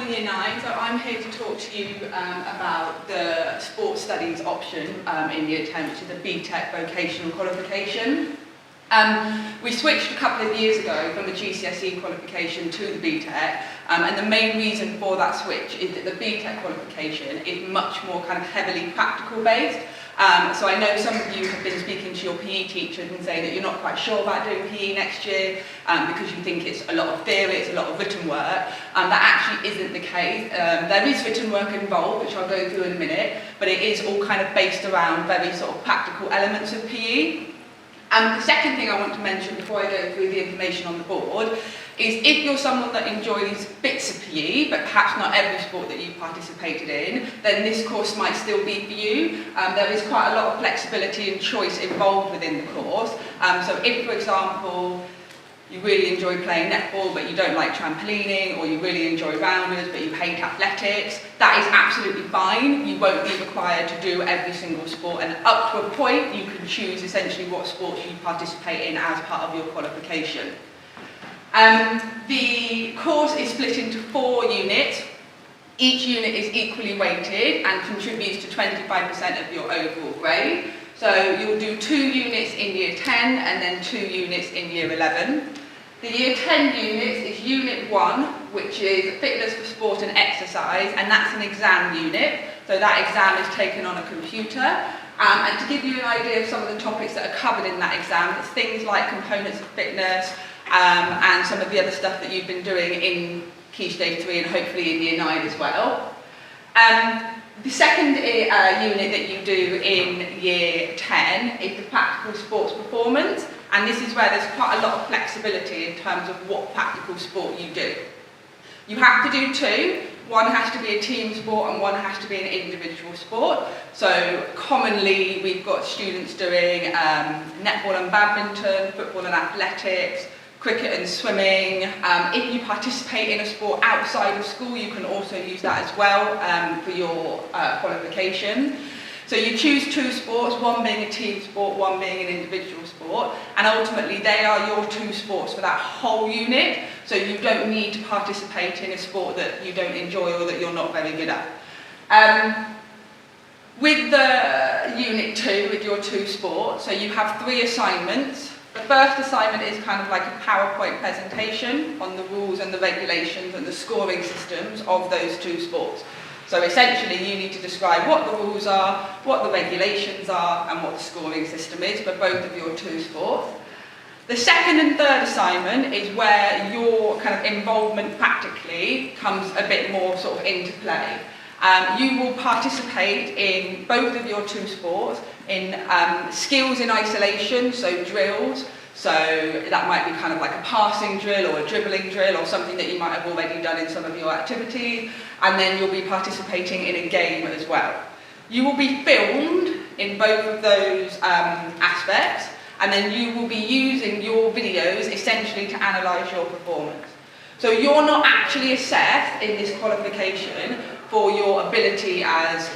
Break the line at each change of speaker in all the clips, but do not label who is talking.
morning Year 9, so I'm here to talk to you about the Sports Studies option in Year 10, which is a BTEC vocational qualification. We switched a couple of years ago from the GCSE qualification to the BTEC, and the main reason for that switch is that the BTEC qualification is much more kind of heavily practical based. So I know some of you have been speaking to your PE teachers and saying that you're not quite sure about doing PE next year because you think it's a lot of theory, it's a lot of written work. That actually isn't the case. There is written work involved, which I'll go through in a minute, but it is all kind of based around very sort of practical elements of PE. The second thing I want to mention before I go through the information on the board is if you're someone that enjoys bits of PE, but perhaps not every sport that you've participated in, then this course might still be for you. There is quite a lot of flexibility and choice involved within the course. So if, for example, you really enjoy playing netball but you don't like trampolining, or you really enjoy rounders but you hate athletics, that is absolutely fine. You won't be required to do every single sport, and up to a point you can choose essentially what sports you participate in as part of your qualification. The course is split into 4 units. Each unit is equally weighted and contributes to 25% of your overall grade. So you'll do 2 units in Year 10 and then 2 units in Year 11. The Year 10 units is Unit 1, which is Fitness for Sport and Exercise, and that's an exam unit. So that exam is taken on a computer. And to give you an idea of some of the topics that are covered in that exam, it's things like components of fitness, and some of the other stuff that you've been doing in Key Stage 3 and hopefully in Year 9 as well. The second unit that you do in Year 10 is the practical sports performance, and this is where there's quite a lot of flexibility in terms of what practical sport you do. You have to do 2. One has to be a team sport and one has to be an individual sport. So commonly we've got students doing netball and badminton, football and athletics, cricket and swimming. If you participate in a sport outside of school, you can also use that as well for your qualification. So you choose 2 sports, one being a team sport, one being an individual sport, and ultimately they are your 2 sports for that whole unit, so you don't need to participate in a sport that you don't enjoy or that you're not very good at. With the Unit 2, with your 2 sports, so you have 3 assignments. The first assignment is kind of like a PowerPoint presentation on the rules and the regulations and the scoring systems of those 2 sports. So essentially you need to describe what the rules are, what the regulations are, and what the scoring system is for both of your 2 sports. The second and third assignment is where your kind of involvement practically comes a bit more sort of into play. You will participate in both of your 2 sports in skills in isolation, so drills. So that might be kind of like a passing drill or a dribbling drill or something that you might have already done in some of your activities, and then you'll be participating in a game as well. You will be filmed in both of those aspects, and then you will be using your videos essentially to analyse your performance. So you're not actually assessed in this qualification for your ability as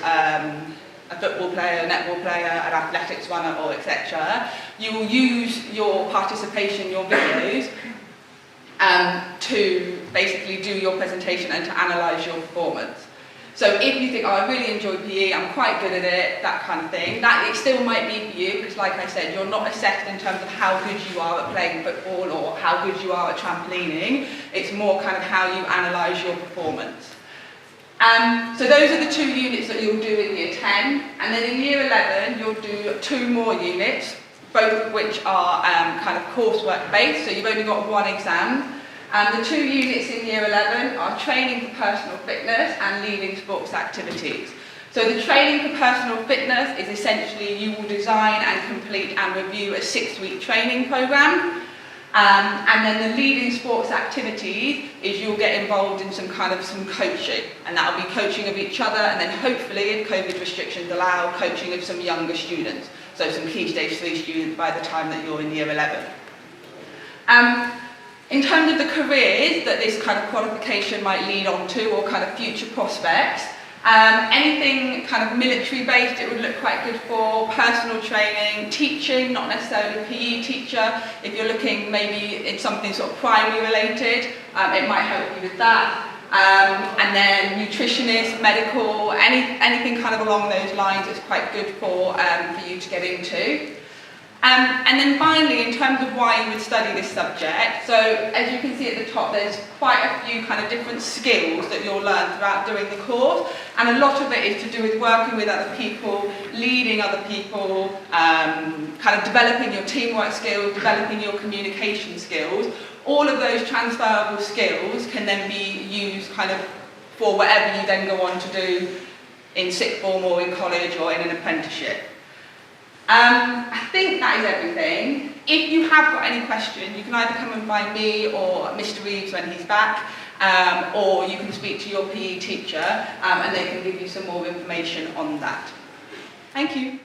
a football player, a netball player, an athletics runner, or etc. You will use your participation, your videos, to basically do your presentation and to analyse your performance. So if you think, oh, I really enjoy PE, I'm quite good at it, that kind of thing, that it still might be for you, because like I said, you're not assessed in terms of how good you are at playing football or how good you are at trampolining. It's more kind of how you analyse your performance. So those are the 2 units that you'll do in Year 10, and then in Year 11 you'll do 2 more units, both of which are kind of coursework based, so you've only got 1 exam. The 2 units in Year 11 are training for personal fitness and leading sports activities. So the training for personal fitness is essentially you will design and complete and review a 6-week training programme. And then the leading sports activities is you'll get involved in some coaching, and that'll be coaching of each other, and then hopefully, if COVID restrictions allow, coaching of some younger students, so some Key Stage 3 students by the time that you're in Year 11. In terms of the careers that this kind of qualification might lead on to, or kind of future prospects, anything kind of military based it would look quite good for, personal training, teaching, not necessarily PE teacher. If you're looking maybe in something sort of primary related, it might help you with that. And then nutritionist, medical, anything kind of along those lines is quite good for you to get into. And then finally, in terms of why you would study this subject, so as you can see at the top, there's quite a few kind of different skills that you'll learn throughout doing the course, and a lot of it is to do with working with other people, leading other people, kind of developing your teamwork skills, developing your communication skills. All of those transferable skills can then be used kind of for whatever you then go on to do in sixth form or in college or in an apprenticeship. I think that is everything. If you have got any questions, you can either come and find me or Mr. Reeves when he's back, or you can speak to your PE teacher and they can give you some more information on that. Thank you.